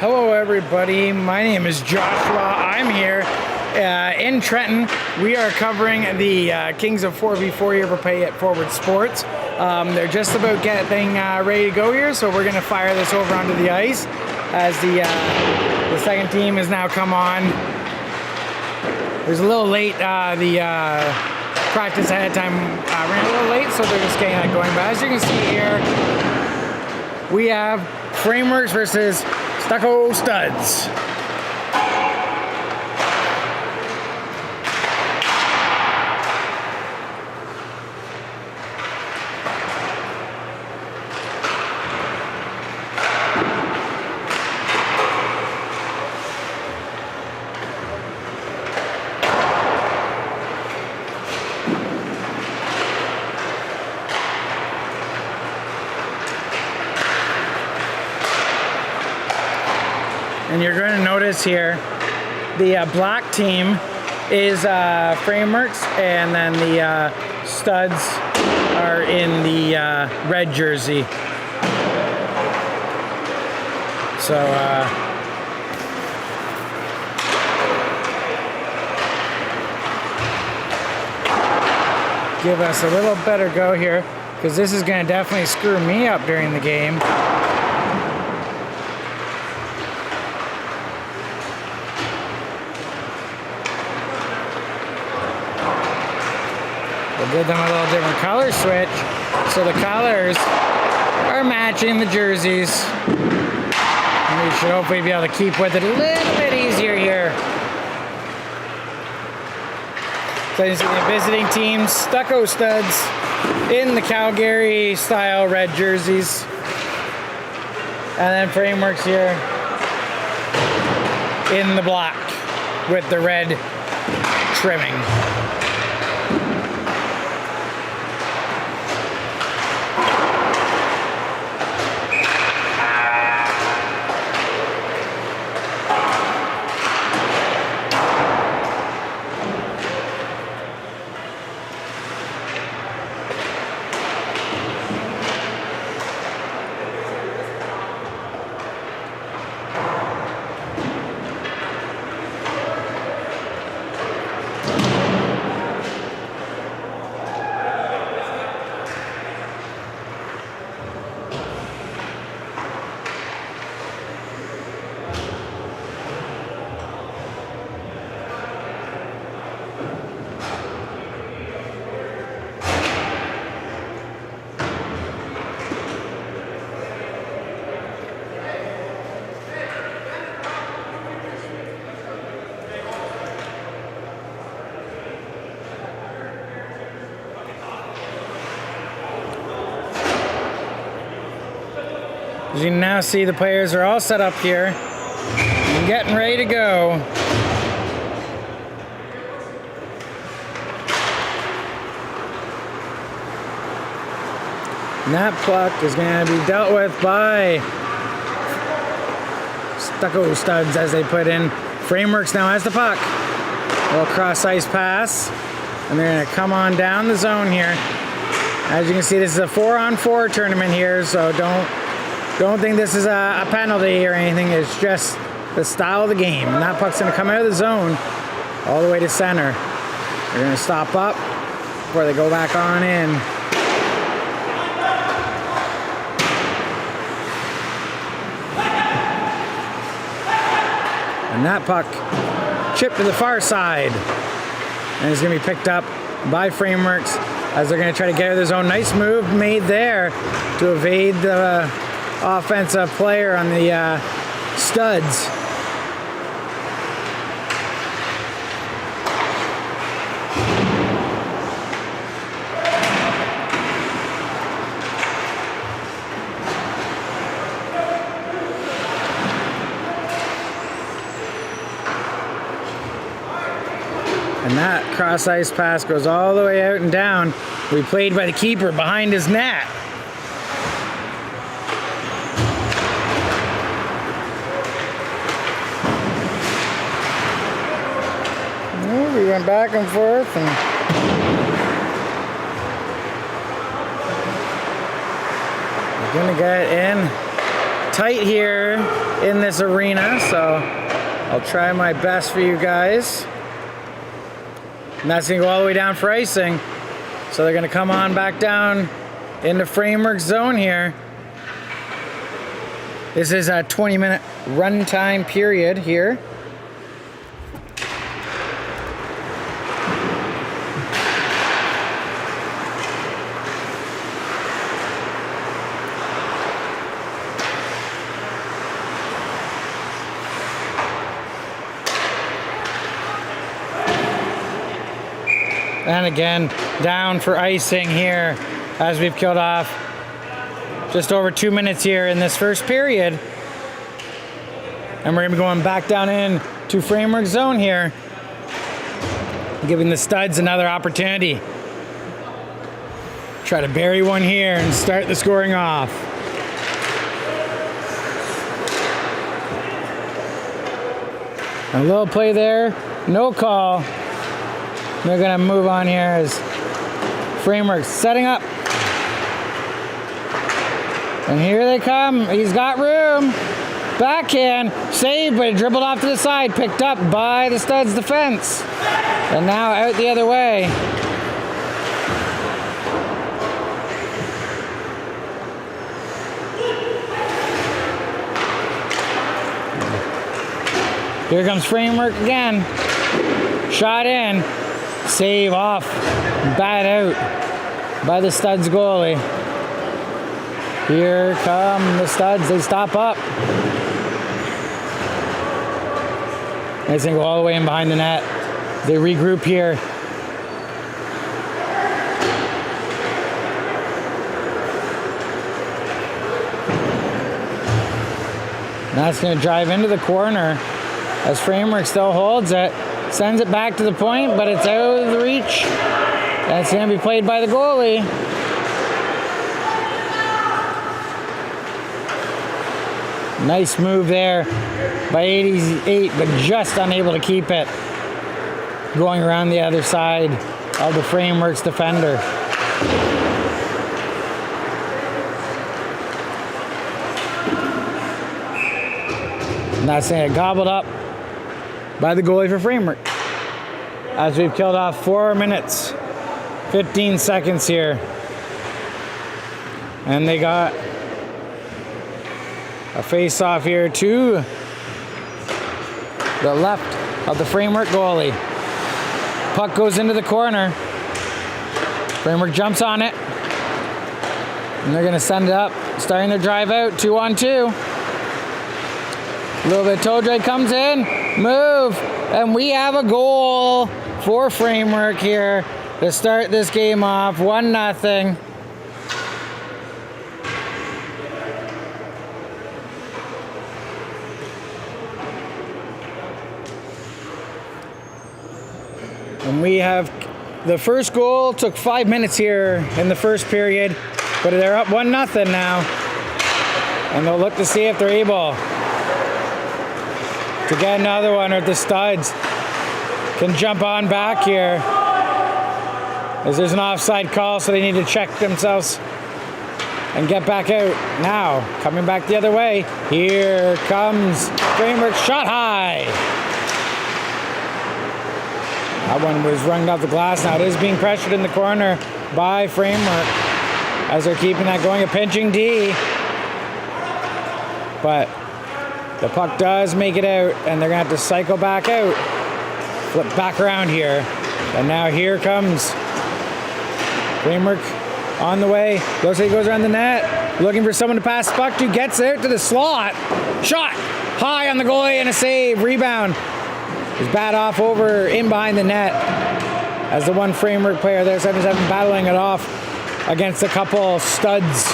Hello everybody, my name is Joshua. I'm here in Trenton. We are covering the Kings of 4v4 here for Pay at Forward Sports. They're just about getting ready to go here, so we're going to fire this over onto the ice as the second team has now come on. It was a little late, the practice ahead of time ran a little late, so they're just getting that going. But as you can see here, we have Frameworks versus Stucco Studs. And you're going to notice here, the black team is Frameworks, and then the Studs are in the red jersey. So, give us a little better go here, because this is going to definitely screw me up during the game. We'll give them a little different color switch, so the colors are matching the jerseys. And we should hopefully be able to keep with it a little bit easier here. So you see the visiting team, Stucco Studs, in the Calgary style red jerseys. And then Frameworks here in the black with the red trimming. As you can now see, the players are all set up here and getting ready to go. And that puck is going to be dealt with by Stucco Studs as they put in. Frameworks now has the puck. A little cross-ice pass. And they're going to come on down the zone here. As you can see, this is a 4-on-4 tournament here, so don't think this is a penalty or anything. It's just the style of the game. And that puck's going to come out of the zone all the way to center. They're going to stop up before they go back on in. And that puck chipped to the far side. And it's going to be picked up by Frameworks as they're going to try to get out of the zone. Nice move made there to evade the offensive player on the Studs. And that cross-ice pass goes all the way out and down. We played by the keeper behind his net. We went back and forth, and we're gonna get in tight here in this arena, so I'll try my best for you guys. And that's gonna go all the way down for icing. So they're gonna come on back down into framework zone here. This is a 20-minute runtime period here. And again, down for icing here as we've killed off just over 2 minutes here in this first period. And we're gonna be going back down in to framework zone here, giving the studs another opportunity. Try to bury one here and start the scoring off. A little play there, no call. They're gonna move on here as framework setting up. And here they come. He's got room. Backhand, save, but dribbled off to the side, picked up by the Studs defense. And now out the other way. Here comes framework again. Shot in. Save off, bad out by the Studs goalie. Here come the Studs, they stop up. They go all the way in behind the net. They regroup here. Now it's gonna drive into the corner as framework still holds it. Sends it back to the point, but it's out of the reach. And it's going to be played by the goalie. Nice move there by 88, but just unable to keep it. Going around the other side of the framework's defender. And that's going to get gobbled up by the goalie for framework. As we've killed off 4 minutes, 15 seconds here. And they got a face-off here to the left of the framework goalie. Puck goes into the corner. Framework jumps on it. And they're gonna send it up, starting to drive out, 2-on-2. A little bit of toe drag comes in, move, and we have a goal for framework here to start this game off, 1-0. And we have the first goal, took 5 minutes here in the first period, but they're up 1-0 now. And they'll look to see if they're able to get another one, or if the Studs can jump on back here. As there's an offside call, so they need to check themselves and get back out. Now, coming back the other way, here comes Framework, shot high. That one was rung off the glass. Now it is being pressured in the corner by Framework as they're keeping that going, a pinching D. But the puck does make it out, and they're gonna have to cycle back out. Flip back around here. And now here comes Framework on the way. Looks like he goes around the net, looking for someone to pass the puck to, gets out to the slot. Shot high on the goalie and a save. Rebound. His bat off over in behind the net as the one Framework player there, 7-7, battling it off against a couple Studs.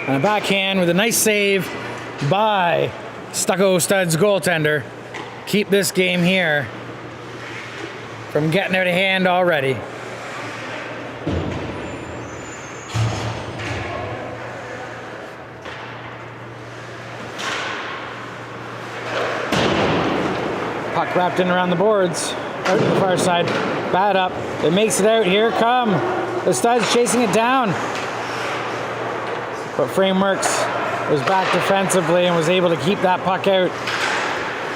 And a backhand with a nice save by Stucco Studs goaltender. Keep this game here from getting out of hand already. puck wrapped in around the boards. Out to the far side. Bad up. It makes it out. Here come the Studs chasing it down. But Frameworks was back defensively and was able to keep that puck out.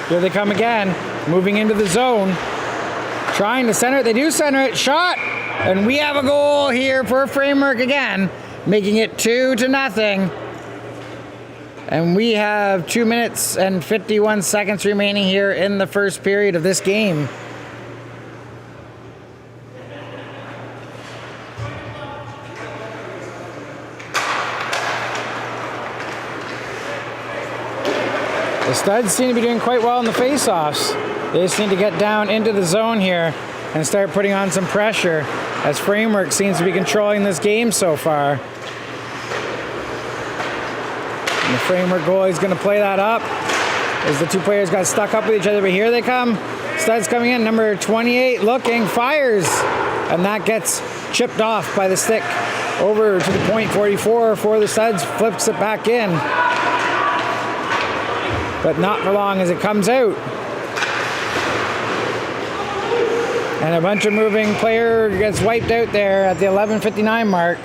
Here they come again. Moving into the zone. Trying to center it. They do center it. Shot! And we have a goal here for Framework again. Making it 2-0. And we have 2 minutes and 51 seconds remaining here in the first period of this game. The Studs seem to be doing quite well in the face-offs. They just need to get down into the zone here and start putting on some pressure, as Framework seems to be controlling this game so far. And the Framework goalie is going to play that up as the two players got stuck up with each other, but here they come. Studs coming in, number 28 looking, fires, and that gets chipped off by the stick over to the point 44 for the Studs, flips it back in. But not for long as it comes out. And a bunch of moving player gets wiped out there at the 11:59 mark.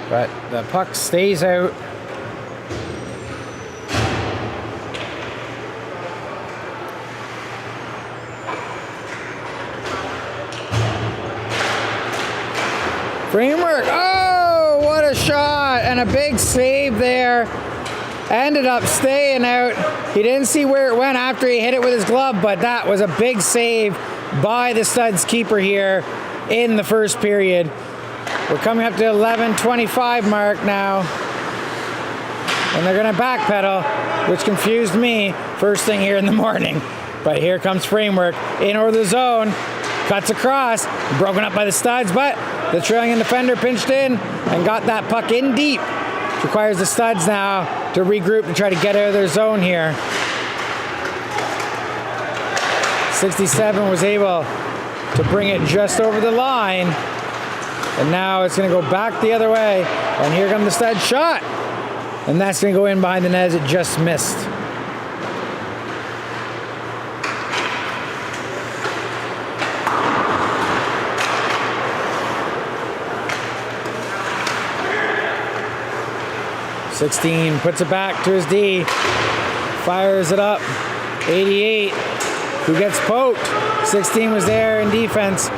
But the puck stays out. Framework, oh, what a shot, and a big save there. Ended up staying out. He didn't see where it went after he hit it with his glove, but that was a big save by the Studs keeper here in the first period. We're coming up to 11:25 mark now. And they're gonna backpedal, which confused me first thing here in the morning. But here comes Framework in over the zone, cuts across, broken up by the Studs, but the trailing defender pinched in and got that puck in deep. Which requires the Studs now to regroup to try to get out of their zone here. 67 was able to bring it just over the line. And now it's going to go back the other way. And here comes the Stud shot. And that's going to go in behind the net as it just missed. "16 puts it back to his D. Fires it up. 88, who gets poked. 16 was there in defense,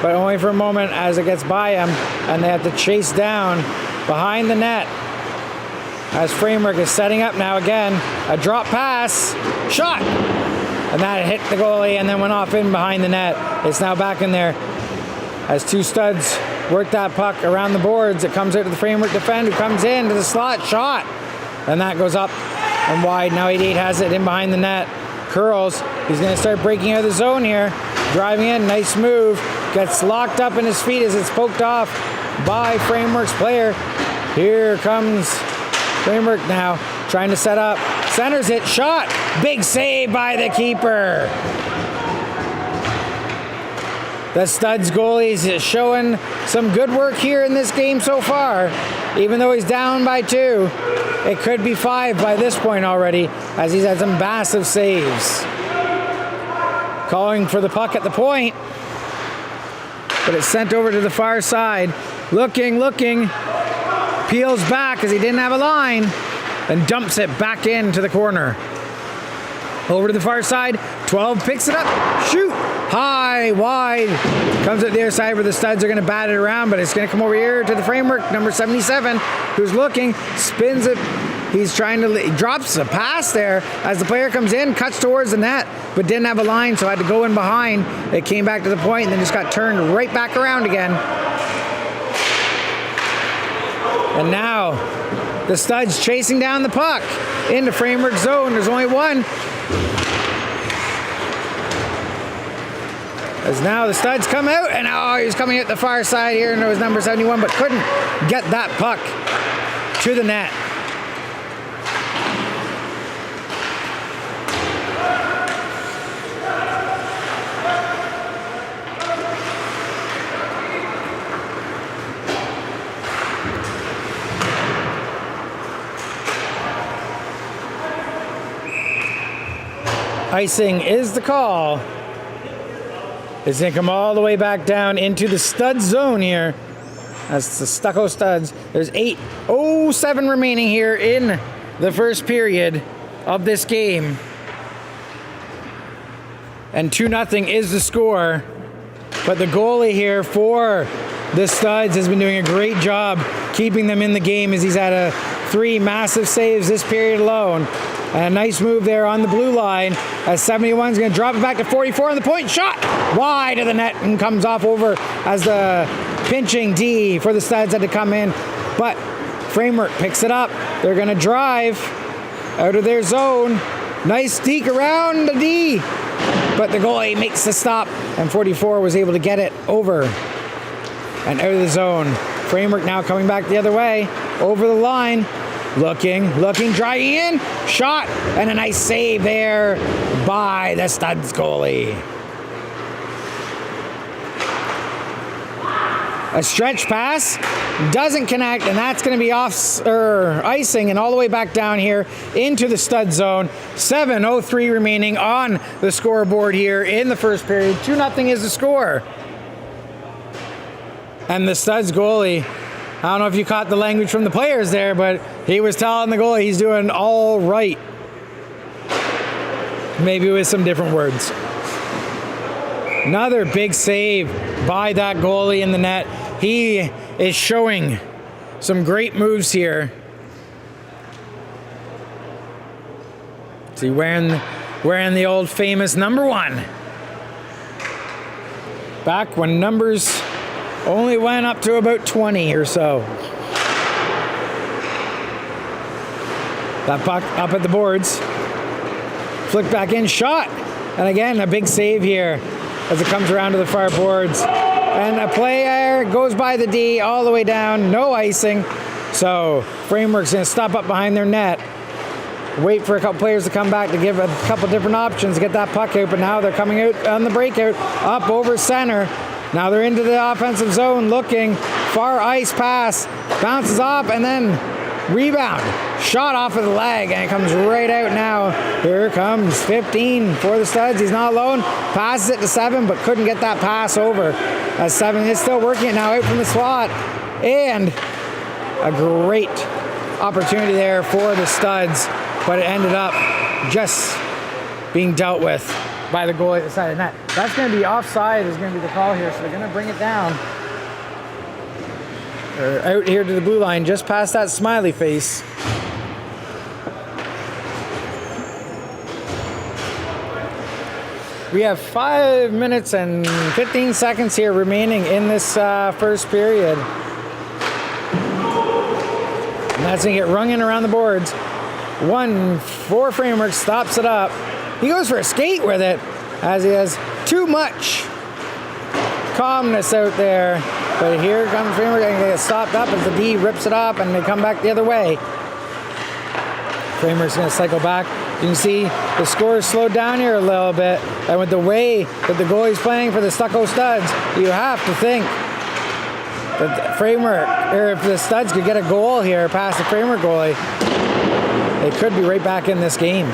but only for a moment as it gets by him, and they have to chase down behind the net as Framework is setting up now again. A drop pass, shot, and that hit the goalie and then went off in behind the net. It's now back in there as two Studs work that puck around the boards. It comes out to the Framework defender, who comes in to the slot, shot, and that goes up and wide. Now 88 has it in behind the net, curls. He's going to start breaking out of the zone here, driving in, nice move, gets locked up in his feet as it's poked off by Framework's player. Here comes Framework now, trying to set up, centers it, shot, big save by the keeper. The Studs goalies is showing some good work here in this game so far. Even though he's down by 2, it could be 5 by this point already, as he's had some massive saves. Calling for the puck at the point, but it's sent over to the far side. Looking, peels back because he didn't have a line, and dumps it back into the corner. Over to the far side, 12 picks it up, shoot, high, wide, comes at the other side where the Studs are going to bat it around, but it's going to come over here to the Framework, number 77, who's looking, spins it, he's trying to, he drops a pass there as the player comes in, cuts towards the net, but didn't have a line, so had to go in behind. It came back to the point and then just got turned right back around again. And now the Studs chasing down the puck into Framework zone. There's only one. As now the Studs come out, and oh, he's coming out the far side here, and it was number 71, but couldn't get that puck to the net. Icing is the call. It's going to come all the way back down into the stud zone here. That's the Stucco Studs. There's 8:07 remaining here in the first period of this game. And 2-0 is the score. But the goalie here for the Studs has been doing a great job keeping them in the game, as he's had 3 massive saves this period alone. And a nice move there on the blue line, as 71 is going to drop it back to 44, and the point shot wide of the net and comes off over as the pinching D for the Studs had to come in. But Framework picks it up. They're going to drive out of their zone. Nice deke around the D. But the goalie makes the stop, and 44 was able to get it over and out of the zone. Framework now coming back the other way, over the line. Looking, driving in, shot, and a nice save there by the Studs goalie. A stretch pass, doesn't connect, and that's going to be icing and all the way back down here into the Stud zone. 7:03 remaining on the scoreboard here in the first period. 2-0 is the score. And the Studs goalie, I don't know if you caught the language from the players there, but he was telling the goalie he's doing all right. Maybe with some different words. Another big save by that goalie in the net. He is showing some great moves here. See, wearing the old famous number 1. Back when numbers only went up to about 20 or so. That puck up at the boards. Flick back in, shot. And again, a big save here as it comes around to the far boards. And a player goes by the D all the way down, no icing. So Framework's going to stop up behind their net. Wait for a couple players to come back to give a couple different options to get that puck out. But now they're coming out on the breakout, up over center. Now they're into the offensive zone, looking, far ice pass, bounces off, and then rebound. Shot off of the leg, and it comes right out now. Here comes 15 for the Studs. He's not alone. Passes it to 7, but couldn't get that pass over. As 7 is still working it now out from the slot. And a great opportunity there for the Studs, but it ended up just being dealt with by the goalie at the side of the net. That's going to be offside is going to be the call here, so they're going to bring it down. Or out here to the blue line, just past that smiley face. We have 5 minutes and 15 seconds here remaining in this first period. And that's going to get rung in around the boards. 1 for Framework, stops it up. He goes for a skate with it, as he has too much calmness out there. But here comes Framework, and they get stopped up as the D rips it up, and they come back the other way. Framework's going to cycle back. You can see the score is slowed down here a little bit, and with the way that the goalie's playing for the Stucco Studs, you have to think that Framework, or if the Studs could get a goal here past the Framework goalie, they could be right back in this game.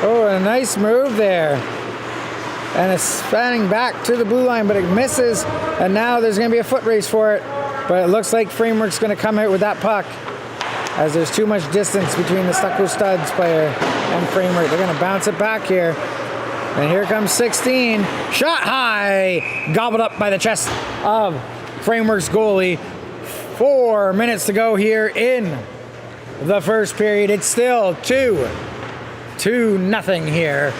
Oh, a nice move there. And it's spanning back to the blue line, but it misses. And now there's going to be a foot race for it. But it looks like Framework's going to come out with that puck, as there's too much distance between the Stucco Studs player and Framework. They're going to bounce it back here. And here comes 16. Shot high. Gobbled up by the chest of Framework's goalie. 4 minutes to go here in the first period. It's still 2-0 here.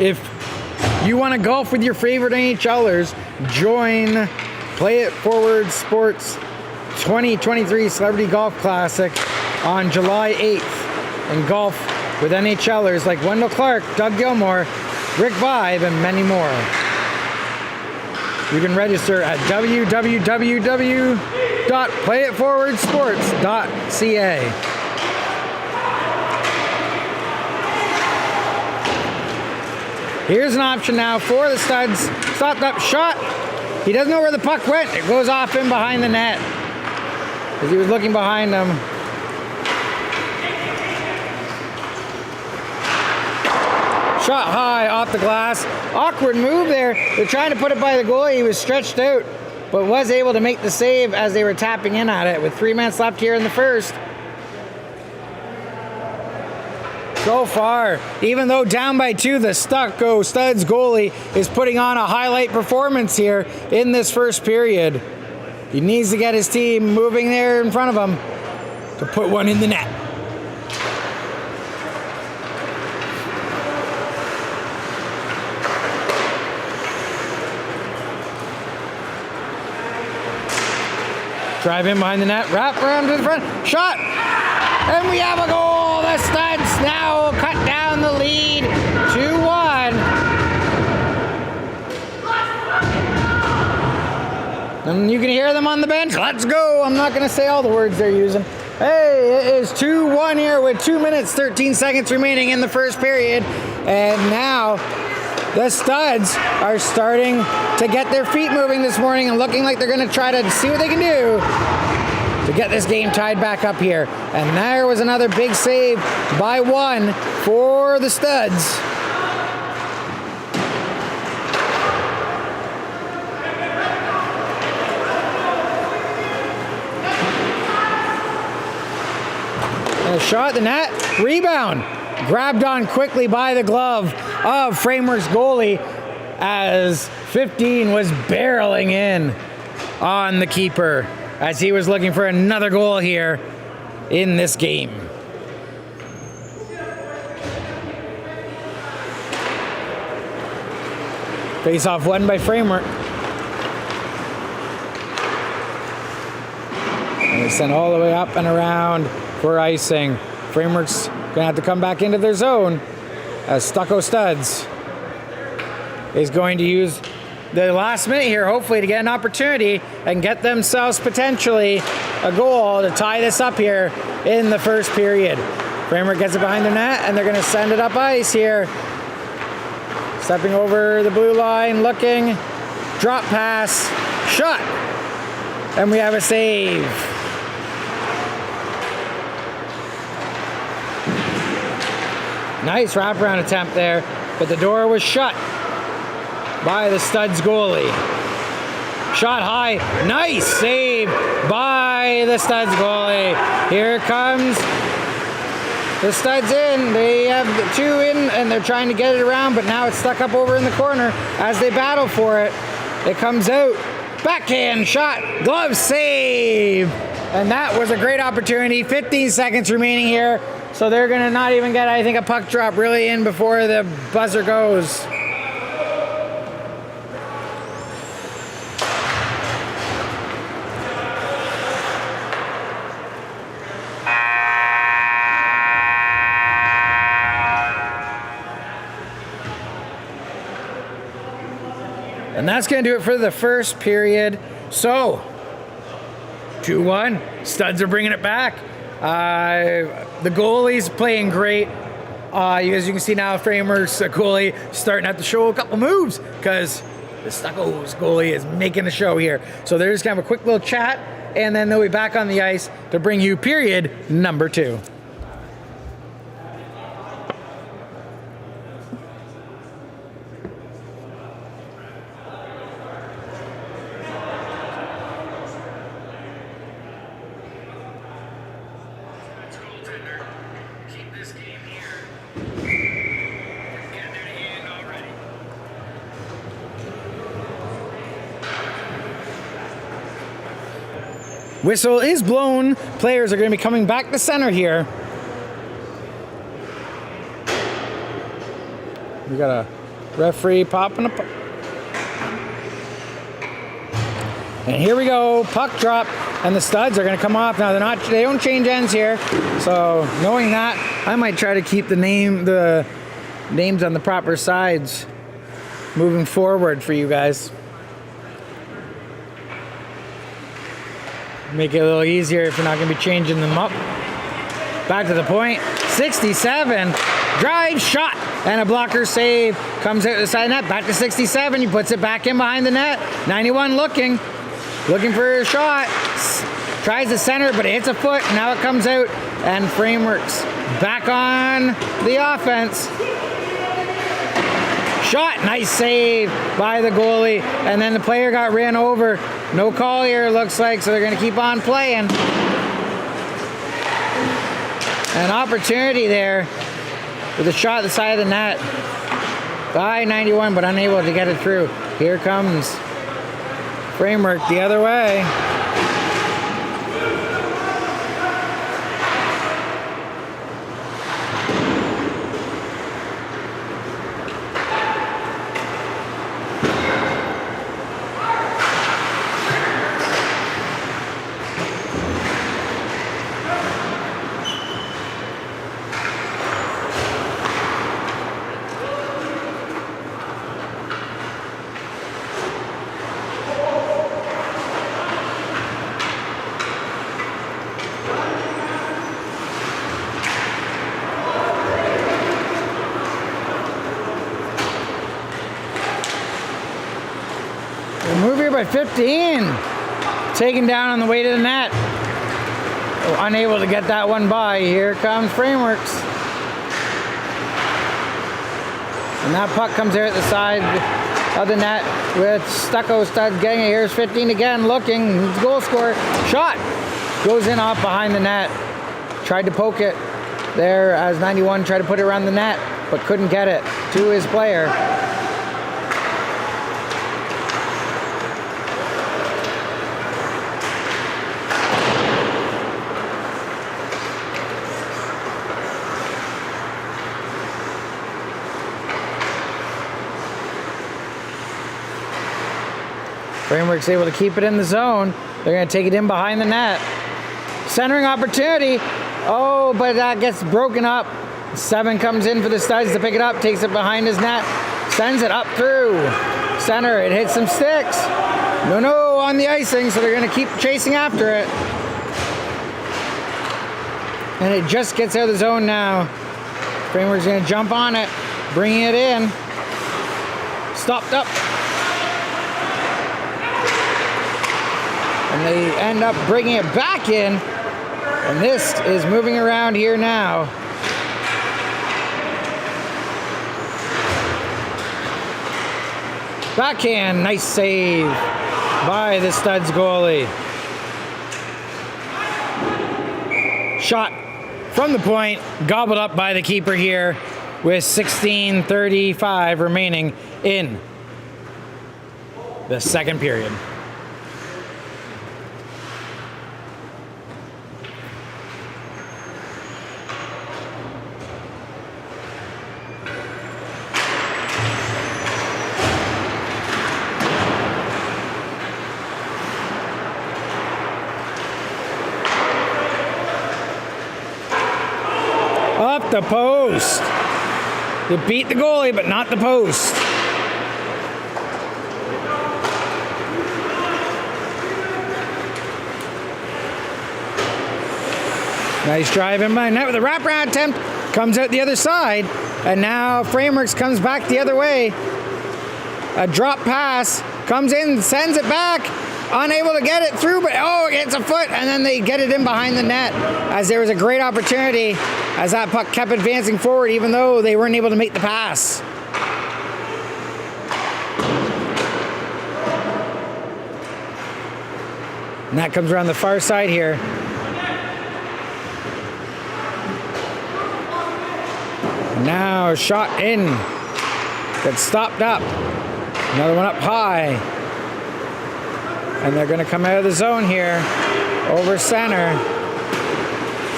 If you want to golf with your favorite NHLers, join Play It Forward Sports 2023 Celebrity Golf Classic on July 8th and golf with NHLers like Wendell Clark, Doug Gilmore, Rick Vibe, and many more. You can register at www.playitforwardsports.ca. Here's an option now for the Studs. Stopped up shot. He doesn't know where the puck went. It goes off in behind the net. as he was looking behind him. Shot high off the glass. Awkward move there. They're trying to put it by the goalie. He was stretched out, but was able to make the save as they were tapping in at it with 3 minutes left here in the first. So far, even though down by 2, the Stucco Studs goalie is putting on a highlight performance here in this first period. He needs to get his team moving there in front of him to put one in the net. Drive in behind the net, wrap around to the front, shot, and we have a goal. The Studs now cut down the lead, 2-1. And you can hear them on the bench. Let's go. I'm not going to say all the words they're using. Hey, it is 2-1 here with 2 minutes, 13 seconds remaining in the first period. And now the Studs are starting to get their feet moving this morning and looking like they're going to try to see what they can do to get this game tied back up here. And there was another big save by 1 for the Studs. And a shot at the net, rebound, grabbed on quickly by the glove of Frameworks goalie as 15 was barreling in on the keeper as he was looking for another goal here in this game. Face off won by Framework. And they sent all the way up and around for icing. Framework's gonna have to come back into their zone as Stucco Studs is going to use the last minute here, hopefully, to get an opportunity and get themselves potentially a goal to tie this up here in the first period. Framework gets it behind the net, and they're going to send it up ice here. Stepping over the blue line, looking, drop pass, shot, and we have a save. Nice wraparound attempt there, but the door was shut by the Studs goalie. Shot high, nice save by the Studs goalie. Here comes the Studs in. They have the 2 in, and they're trying to get it around, but now it's stuck up over in the corner as they battle for it. It comes out, backhand shot, glove save, and that was a great opportunity. 15 seconds remaining here, so they're gonna not even get, I think, a puck drop really in before the buzzer goes. And that's going to do it for the first period. So, 2-1. Studs are bringing it back. The goalie's playing great. As you can see now, Framer's goalie starting to have to show a couple moves because the Stucco's goalie is making a show here. So they're just going to have a quick little chat, and then they'll be back on the ice to bring you period number 2. Whistle is blown. Players are going to be coming back to center here. We got a referee popping a puck. And here we go, puck drop, and the Studs are going to come off. Now they don't change ends here. So knowing that, I might try to keep the names on the proper sides moving forward for you guys. Make it a little easier if you're not going to be changing them up. Back to the point. 67. Drive, shot, and a blocker save. Comes out the side net. Back to 67. He puts it back in behind the net. 91 looking for a shot. tries to center, but it hits a foot. Now it comes out, and Frameworks back on the offense. Shot, nice save by the goalie, and then the player got ran over. No call here, looks like, so they're going to keep on playing. An opportunity there with a shot at the side of the net by 91, but unable to get it through. Here comes Framework the other way. Move here by 15. Taken down on the way to the net. Unable to get that one by. Here comes Frameworks. And that puck comes there at the side of the net with Stucco Studs getting it. Here's 15 again, looking. Goal scorer. Shot. Goes in off behind the net. Tried to poke it there as 91 tried to put it around the net, but couldn't get it to his player. Framework's able to keep it in the zone. They're going to take it in behind the net. Centering opportunity. Oh, but that gets broken up. 7 comes in for the Studs to pick it up, takes it behind his net, sends it up through center. It hits some sticks. No on the icing, so they're going to keep chasing after it. And it just gets out of the zone now. Framework's going to jump on it, bringing it in. Stopped up. And they end up bringing it back in. And this is moving around here now. Backhand, nice save by the Studs goalie. Shot from the point, gobbled up by the keeper here with 16:35 remaining in the second period. Up the post. It beat the goalie, but not the post. Nice drive in by net with a wraparound attempt. Comes out the other side. And now Frameworks comes back the other way. A drop pass. Comes in, sends it back. Unable to get it through, but it hits a foot, and then they get it in behind the net as there was a great opportunity as that puck kept advancing forward even though they weren't able to make the pass. And that comes around the far side here. Now shot in. Gets stopped up. Another one up high. And they're going to come out of the zone here. Over center.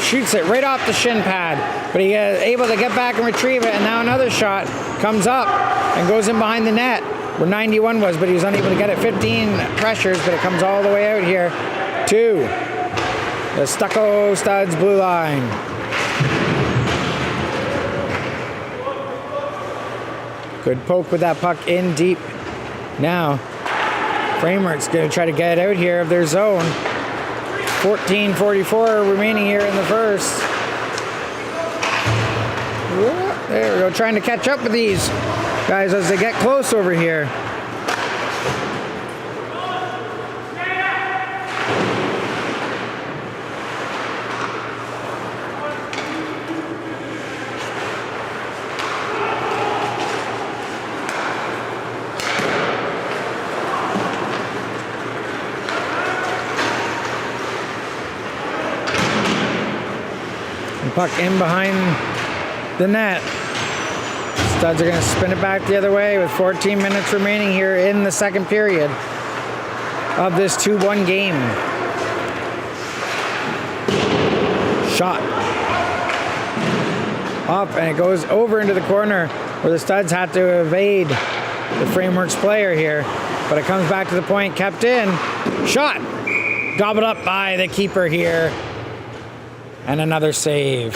Shoots it right off the shin pad. But he is able to get back and retrieve it. And now another shot comes up and goes in behind the net where 91 was, but he was unable to get it. 15 pressures, but it comes all the way out here to the Stucco Studs blue line. Good poke with that puck in deep. Now, Framework's going to try to get out here of their zone. 14:44 remaining here in the first. There we go, trying to catch up with these guys as they get close over here. Puck in behind the net. Studs are going to spin it back the other way with 14 minutes remaining here in the second period of this 2-1 game. Shot. Off, and it goes over into the corner where the Studs had to evade the Frameworks player here. But it comes back to the point, kept in. Shot. Gobbled up by the keeper here. And another save.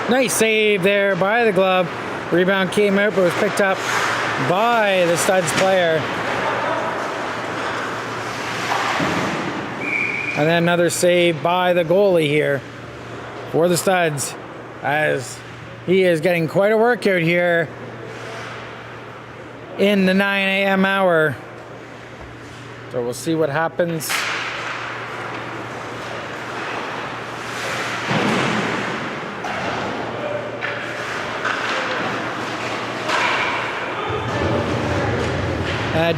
Nice save there by the glove. Rebound came out but was picked up by the Studs player. And then another save by the goalie here for the Studs, as he is getting quite a workout here in the 9 a.m. hour. So we'll see what happens.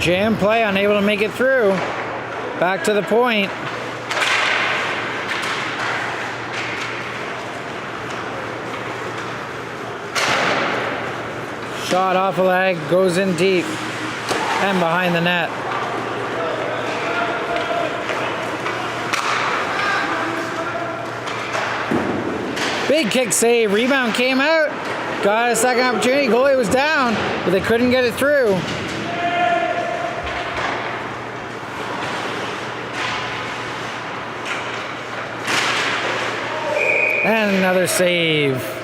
Jam play, unable to make it through. Back to the point. Shot off a leg, goes in deep and behind the net. Big kick save, rebound came out, got a second opportunity, goalie was down, but they couldn't get it through. And another save.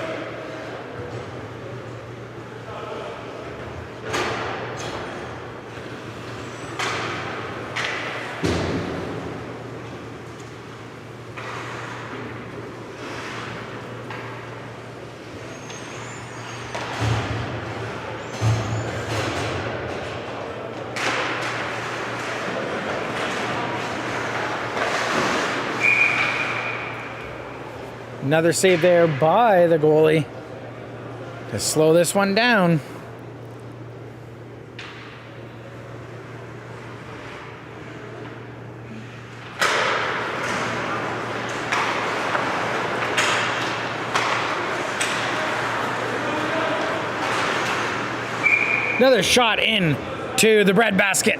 Another save there by the goalie to slow this one down. Another shot in to the breadbasket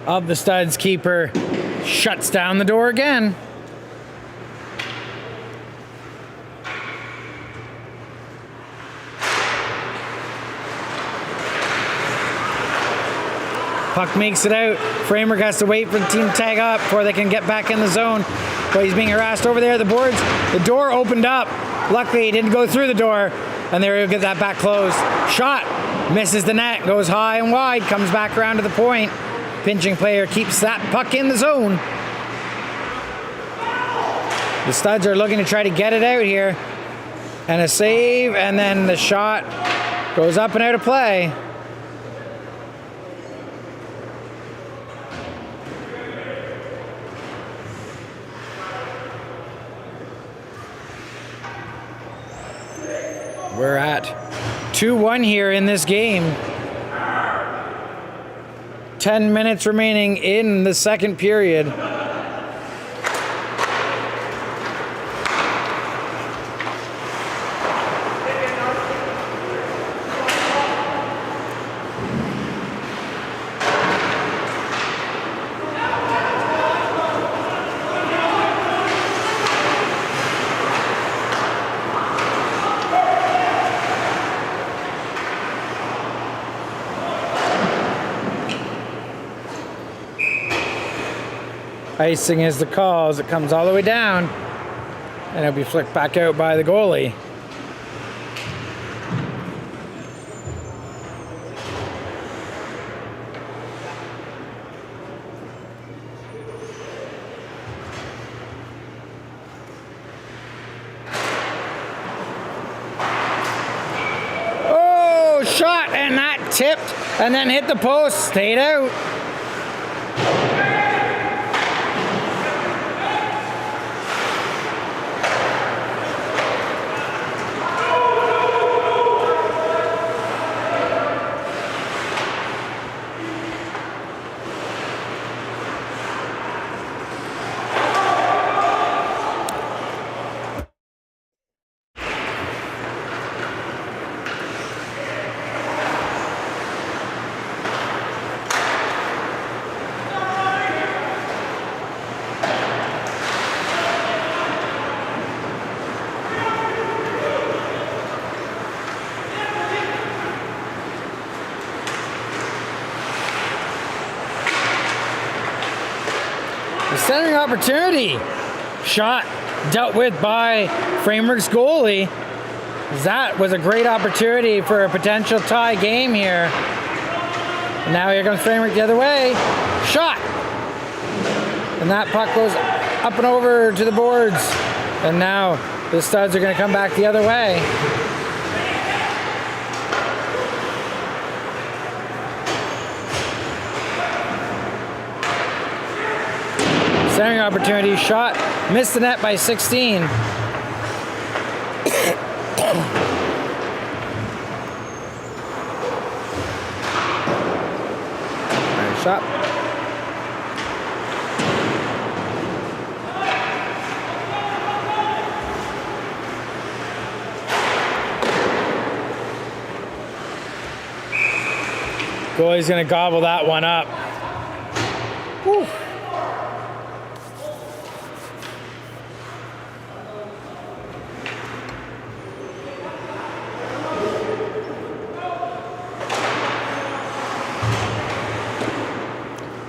of the Studs. Keeper shuts down the door again. Puck makes it out. Framework has to wait for the team to tag up before they can get back in the zone. But he's being harassed over there. The boards, the door opened up. Luckily, he didn't go through the door, and they were able to get that back closed. Shot, misses the net, goes high and wide, comes back around to the point. Pinching player keeps that puck in the zone. The Studs are looking to try to get it out here. And a save, and then the shot goes up and out of play. We're at 2-1 here in this game. 10 minutes remaining in the second period. Icing is the call as it comes all the way down, and it'll be flicked back out by the goalie. Oh, shot, and that tipped and then hit the post, stayed out. Centering opportunity. Shot dealt with by Frameworks goalie. That was a great opportunity for a potential tie game here. And now here comes Framework the other way. Shot. And that puck goes up and over to the boards. And now the Studs are going to come back the other way. Centering opportunity, shot, missed the net by 16. Nice shot. Goalie's gonna gobble that one up. Whew.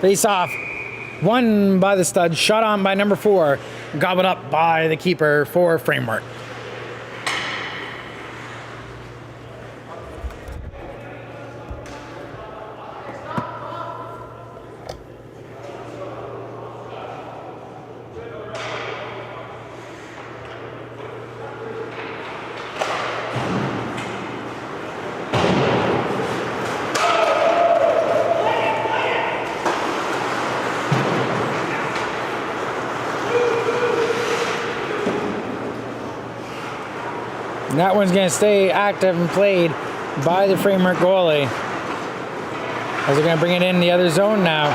Face off, won by the Studs, shot on by number 4, gobbled up by the keeper for Framework. And that one's going to stay active and played by the Framework goalie. As they're going to bring it in the other zone now.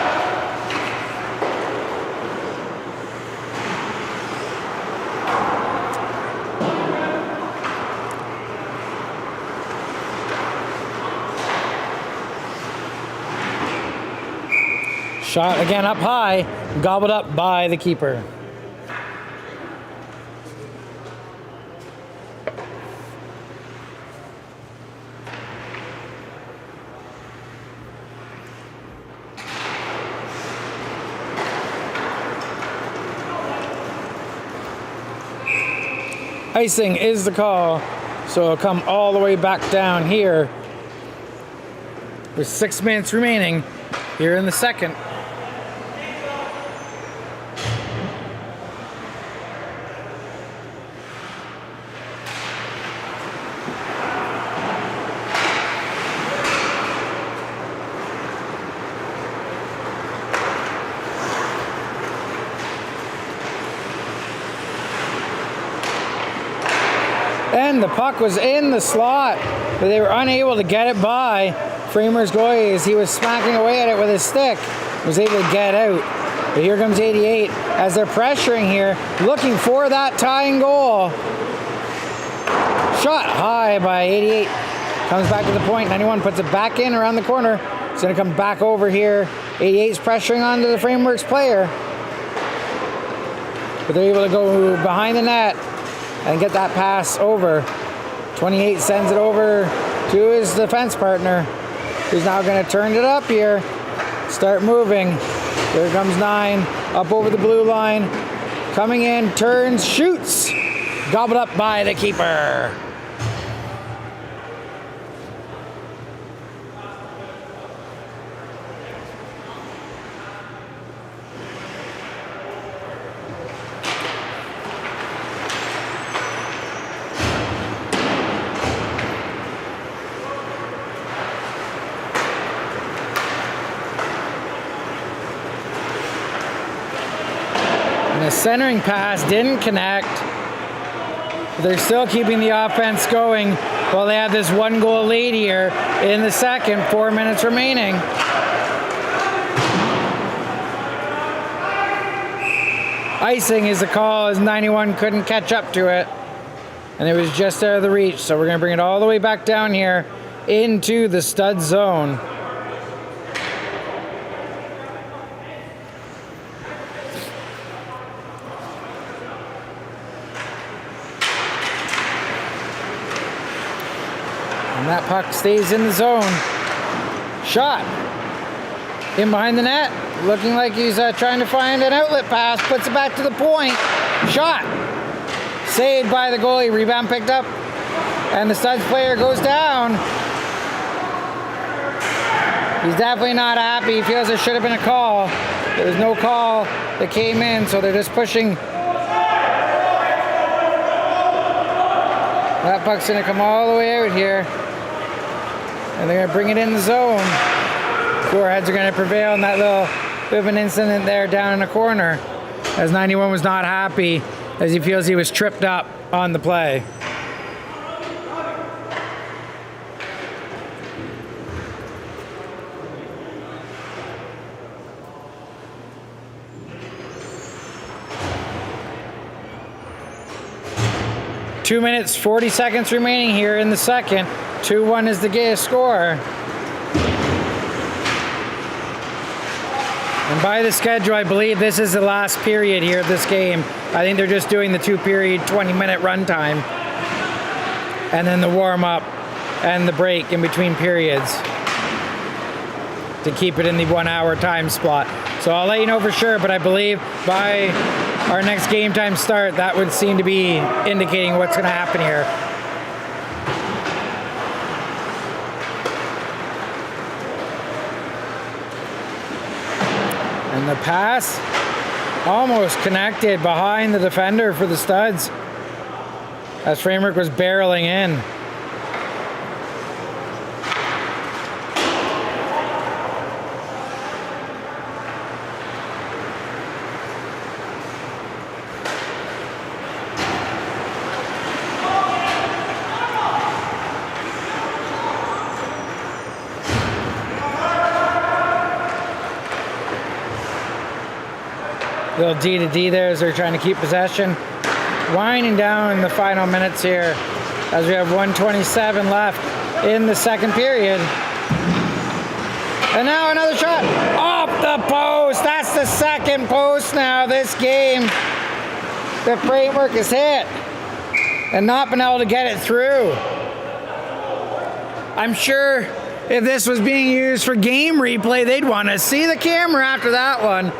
Shot again up high, gobbled up by the keeper. Icing is the call, so it'll come all the way back down here with 6 minutes remaining here in the second. And the puck was in the slot, but they were unable to get it by Framer's goalie as he was smacking away at it with his stick. Was able to get out. But here comes 88 as they're pressuring here, looking for that tying goal. Shot high by 88. Comes back to the point. 91 puts it back in around the corner. It's going to come back over here. 88's pressuring onto the Frameworks player. But they're able to go behind the net and get that pass over. 28 sends it over to his defense partner, who's now going to turn it up here, start moving. Here comes 9, up over the blue line, coming in, turns, shoots, gobbled up by the keeper. a centering pass didn't connect. They're still keeping the offense going while they have this 1-goal lead here in the second, 4 minutes remaining. Icing is the call as 91 couldn't catch up to it. And it was just out of the reach. So we're going to bring it all the way back down here into the stud zone. And that puck stays in the zone. Shot. In behind the net. Looking like he's trying to find an outlet pass. Puts it back to the point. Shot. Saved by the goalie. Rebound picked up. And the Studs player goes down. He's definitely not happy. He feels there should have been a call. There was no call that came in, so they're just pushing. That puck's going to come all the way out here. And they're going to bring it in the zone. Cooler heads are going to prevail in that little bit of an incident there down in the corner, as 91 was not happy as he feels he was tripped up on the play. Two minutes, 40 seconds remaining here in the second. 2-1 is the score. And by the schedule, I believe this is the last period here of this game. I think they're just doing the 2-period, 20-minute runtime. And then the warm-up and the break in between periods to keep it in the 1-hour time slot. So I'll let you know for sure, but I believe by our next game time start, that would seem to be indicating what's going to happen here. And the pass almost connected behind the defender for the Studs as Framework was barreling in. Little D to D there as they're trying to keep possession. Winding down in the final minutes here as we have 1:27 left in the second period. And now another shot off the post. That's the second post now this game. The Framework is hit and not been able to get it through. I'm sure if this was being used for game replay, they'd want to see the camera after that one.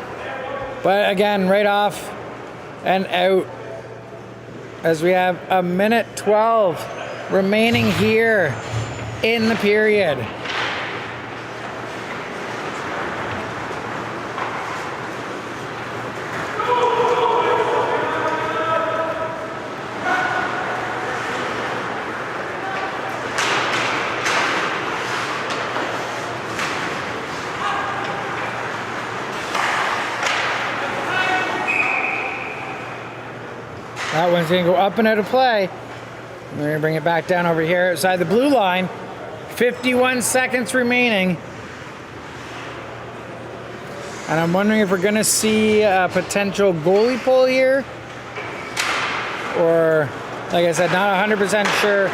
But again, right off and out as we have a minute 12 remaining here in the period. That one's going to go up and out of play. We're going to bring it back down over here outside the blue line. 51 seconds remaining. And I'm wondering if we're going to see a potential goalie pull here. Or, like I said, not 100% sure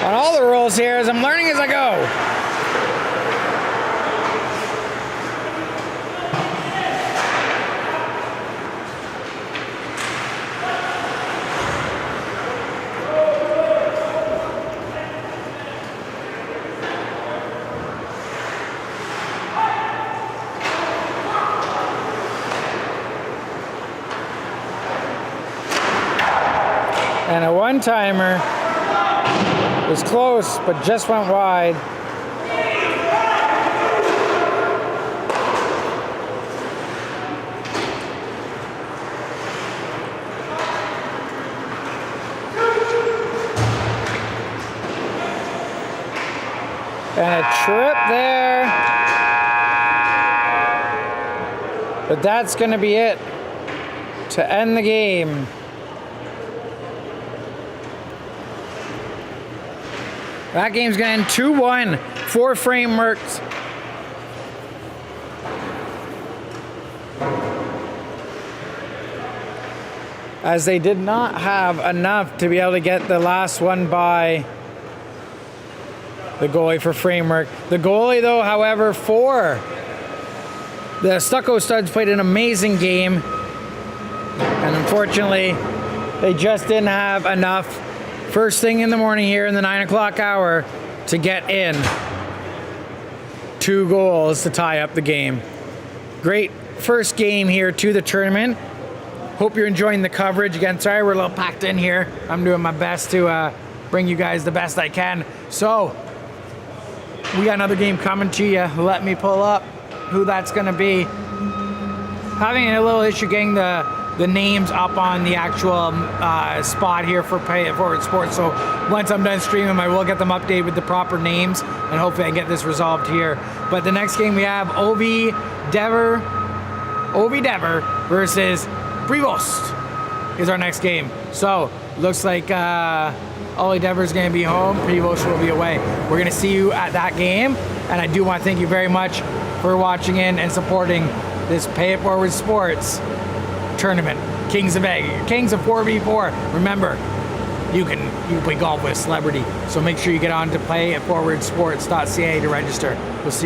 on all the rules here as I'm learning as I go. And a one-timer was close, but just went wide. And a trip there. But that's going to be it to end the game. That game's going to end 2-1 for Frameworks. As they did not have enough to be able to get the last one by the goalie for Framework. The goalie, though, however, for the Stucco Studs played an amazing game. And unfortunately, they just didn't have enough first thing in the morning here in the 9 o'clock hour to get in 2 goals to tie up the game. Great first game here to the tournament. Hope you're enjoying the coverage. Again, sorry we're a little packed in here. I'm doing my best to bring you guys the best I can. So, we got another game coming to you. Let me pull up who that's going to be. Having a little issue getting the names up on the actual spot here for Pay It Forward Sports. So once I'm done streaming, I will get them updated with the proper names, and hopefully I can get this resolved here. But the next game we have Ovi Dever versus Prevost is our next game. So looks like Ollie Dever is going to be home. Prevost will be away. We're going to see you at that game, and I do want to thank you very much for watching in and supporting this Pay It Forward Sports tournament. Kings of 4v4. Remember, you can play golf with a celebrity, so make sure you get on to payitforwardsports.ca to register. We'll see you